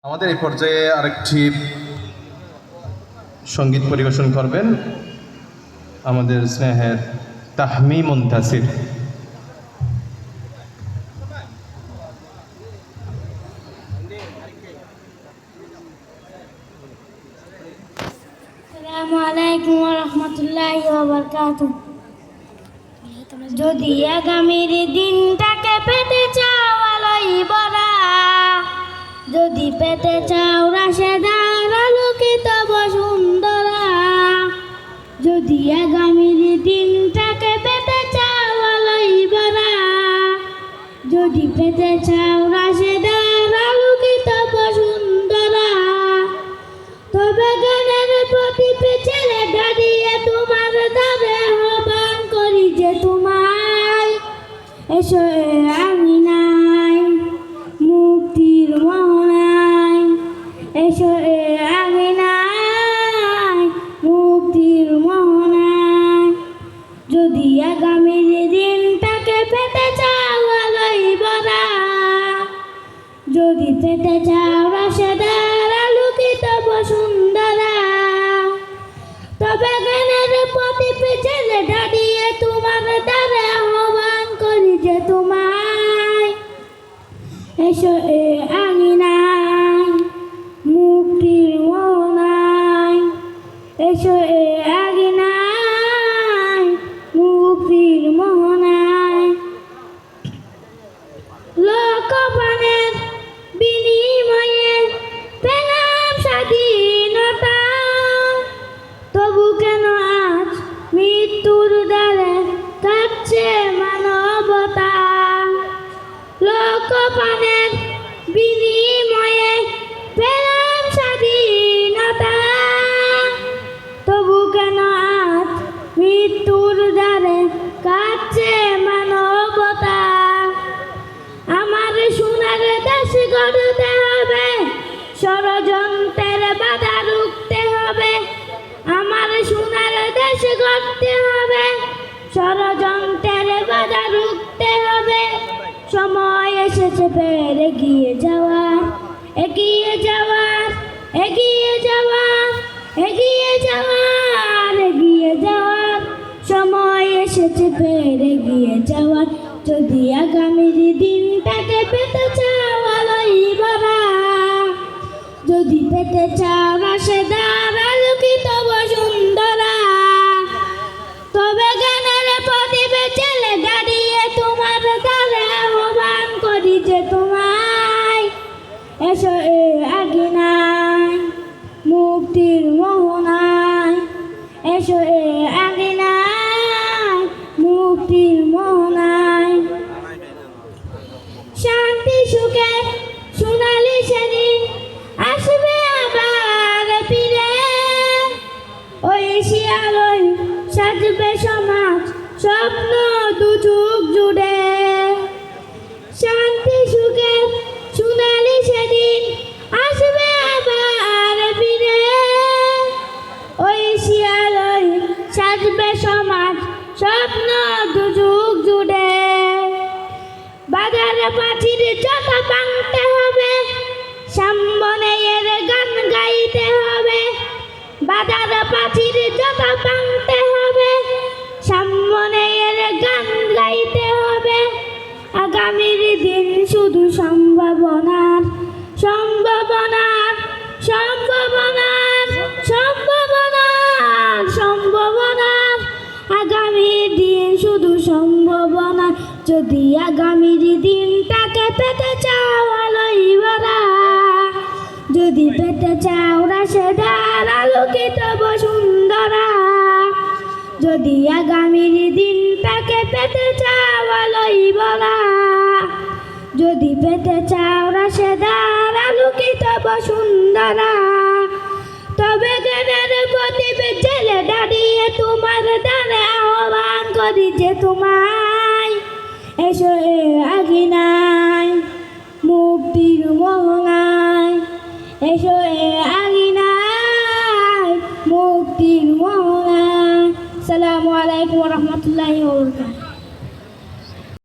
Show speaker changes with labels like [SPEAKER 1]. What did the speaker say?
[SPEAKER 1] আমাদের এই পর্যায়ে আরেকটি সঙ্গীত পরিবেশন করবেন আমাদের স্নেহের তাহমি মুনতাসির।
[SPEAKER 2] আসসালামু আলাইকুম ওয়া রাহমাতুল্লাহি ওয়া বারাকাতুহু। যদি আগামীর দিনটাকে পেতে চাও আলোয় ভরা, যদি পেতে চাও রাশেদার আলোকিত বসুন্ধরা, যদি আগামীর দিনটাকে পেতে চাও আলোয় ভরা, যদি পেতে চাও রাশেদার আলোকিত বসুন্ধরা, তবে জ্ঞানের প্রদীপে ছেলে দাঁড়িয়ে তোমার দ্বারে আহ্বান করি যে তোমায়, এসো আমি নাই মুক্তির মোহনায়, এসো আমি নাই মুক্তির মোহনায়। যদি আগামীর দিনটাকে পেতে চাও আলোয় ভরা, যদি পেতে চাও রাশেদার আলোকিত বসুন্ধরা, তবে জ্ঞানের প্রদীপে ছেলে দাঁড়িয়ে তোমার দ্বারে আহ্বান করি যে তোমায়, এসো আঙিনায় মুক্তির মোহনায়, এসো আঙিনায় মুক্তির মোহনায়। লোকপানের বিনিময়ে পেলাম স্বাধীনতা, তবু কেন আজ মৃত্যুর দ্বারে কাঁদছে মানবতা। লোকপানের বিনিময়ে পেলাম স্বাধীনতা, তবু কেন আজ মৃত্যুর দ্বারে কাঁদছে মানবতা। আমার সোনার দেশ গড়তে হবে, ষড়যন্ত্রের বাধা রুখতে হবে। আমার সোনার দেশ গড়তে হবে, ষড়যন্ত্রের বাধা রুখতে হবে। সময় এসেছে ফের এগিয়ে যাওয়ার, এগিয়ে যাওয়ার, এগিয়ে যাওয়ার, এগিয়ে যাওয়ার, এগিয়ে যাওয়ার। সময় এসেছে ফের এগিয়ে যাওয়ার। যদি আগামীর দিনটাকে পেতে চাও আলোয় ভরা, যদি পেতে চাও রাশেদার আলোকিত বসুন্ধরা, তবে জ্ঞানের প্রদীপে ছেলে দাঁড়িয়ে তোমার দ্বারে আহ্বান করি যে তোমায়, এসো আঙিনায় মুক্তির মোহনায়, এসো আঙিনায় মুক্তির মোহনায়। শান্তি সুখে সোনালি সেদিন আসবে আবার ফিরে, ওই শিয়ালয় সাজবে সমাজ স্বপ্ন দুযুগ জুড়ে। শান্তি সুখে সোনালি সেদিন আসবে আবার ফিরে, ওই শিয়ালয় সাজবে সমাজ স্বপ্ন দুযুগ জুড়ে। বাজার পাখির যত ভাঙতে হবে, সাম্বনের গান গাইতে হবে। বাজার পাখির যত ভাঙতে হবে, সাম্বনের গান গাইতে হবে। আগামীর দিন শুধু সম্ভাবনার, সম্ভাবনার, সম্ভাবনার, সম্ভাবনার, সম্ভাবনার। আগামীর দিন শুধু সম্ভাবনা। যদি আগামীর দিনটাকে পেতে চাও আলোয় ভরা, যদি পেতে চাও রাশেদার আলোকিত বসুন্ধরা, যদি আগামীর দিনটাকে পেতে চাও আলোয় ভরা, যদি পেতে চাও রাশেদার আলোকিত বসুন্ধরা, তবে জ্ঞানের প্রদীপে ছেলে দাঁড়িয়ে তোমার দ্বারে আহ্বান করি যে তোমায়, এসো আঙিনায় মুক্তির মোহনায়, এসো